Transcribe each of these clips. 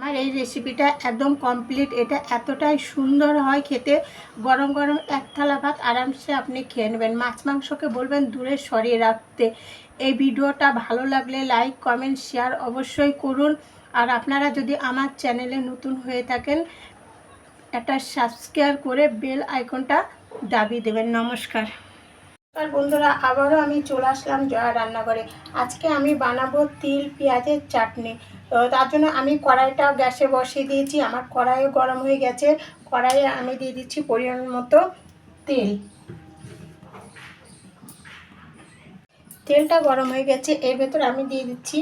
আমার এই রেসিপিটা একদম কমপ্লিট। এটা এতটাই সুন্দর হয় খেতে, গরম গরম এক থালা ভাত আরামসে আপনি খেয়ে নেবেন। মাছ মাংসকে বলবেন দূরে সরিয়ে রাখতে। এই ভিডিওটা ভালো লাগলে লাইক কমেন্ট শেয়ার অবশ্যই করুন। আর আপনারা যদি আমার চ্যানেলে নতুন হয়ে থাকেন একটা সাবস্ক্রাইব করে বেল আইকনটা দাবিয়ে দেবেন। নমস্কার বন্ধুরা, আবারও আমি চলে আসলাম জয়া রান্নাঘরে। আজকে আমি বানাবো তিল পেঁয়াজের চাটনি। তো তার জন্য আমি কড়াইটা গ্যাসে বসিয়ে দিয়েছি। আমার কড়াইও গরম হয়ে গেছে। কড়াইয়ে আমি দিয়ে দিচ্ছি পরিমাণ মতো তেল। তেলটা গরম হয়ে গেছে। এর ভেতর আমি দিয়ে দিচ্ছি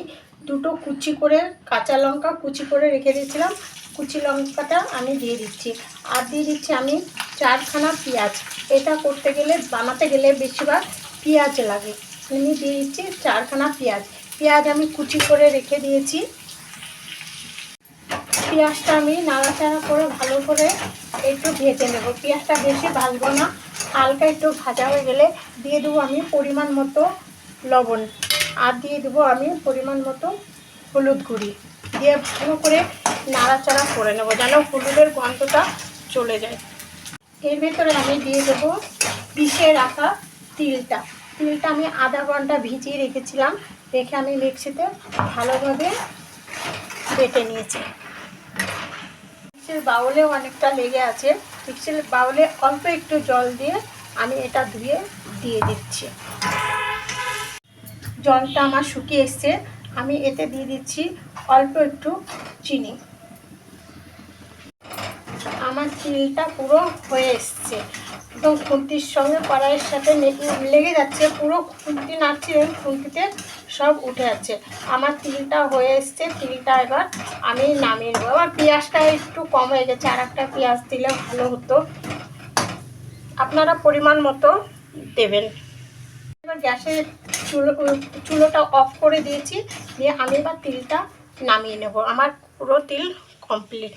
দুটো কুচি করে কাঁচা লঙ্কা, কুচি করে রেখে দিয়েছিলাম, কুচি লঙ্কাটা আমি দিয়ে দিচ্ছি। আর দিয়ে দিচ্ছি আমি 4খানা পেঁয়াজ। এটা করতে গেলে বানাতে গেলে বেশিরভাগ পেঁয়াজ লাগে। আমি দিয়ে দিচ্ছি 4খানা পেঁয়াজ। পেঁয়াজ আমি কুচি করে রেখে দিয়েছি। পেঁয়াজটা আমি নাড়াচাড়া করে ভালো করে একটু ভেজে নেব। পেঁয়াজটা বেশি ভাজবো না, হালকা একটু ভাজা হয়ে গেলে দিয়ে দেবো আমি পরিমাণ মতো লবণ। আর দিয়ে দেবো আমি পরিমাণ মতো হলুদ গুঁড়ি দিয়ে ভালো করে নাড়াচাড়া করে নেব যেন হলুদের গন্ধটা চলে যায়। এর ভেতরে আমি দিয়ে দেবো পিষে রাখা তিলটা। তিলটা আমি আধা ঘন্টা ভিজিয়ে রেখেছিলাম, রেখে আমি মিক্সিতে ভালোভাবে বেটে নিয়েছি। মিক্সির বাউলেও অনেকটা লেগে আছে। মিক্সির বাউলে অল্প একটু জল দিয়ে আমি এটা ধুয়ে দিয়ে দিচ্ছি। জলটা আমার শুকিয়ে এসছে। আমি এতে দিয়ে দিচ্ছি অল্প একটু চিনি। আমার তিলটা পুরো হয়ে এসছে, একদম খুন্তির সঙ্গে কড়াইয়ের সাথে লেগে যাচ্ছে। পুরো খুন্তি নাড়ছি, খুন্তিতে সব উঠে যাচ্ছে। আমার তিলটা হয়ে এসছে। তিলটা এবার আমি নামিয়ে নেবো। আমার পেঁয়াজটা একটু কম হয়ে গেছে, আর একটা পেঁয়াজ দিলে ভালো হতো। আপনারা পরিমাণ মতো দেবেন। এবার গ্যাসের চুলোটা অফ করে দিয়েছি, দিয়ে আমি এবার তিলটা নামিয়ে নেব। আমার পুরো তিল কমপ্লিট।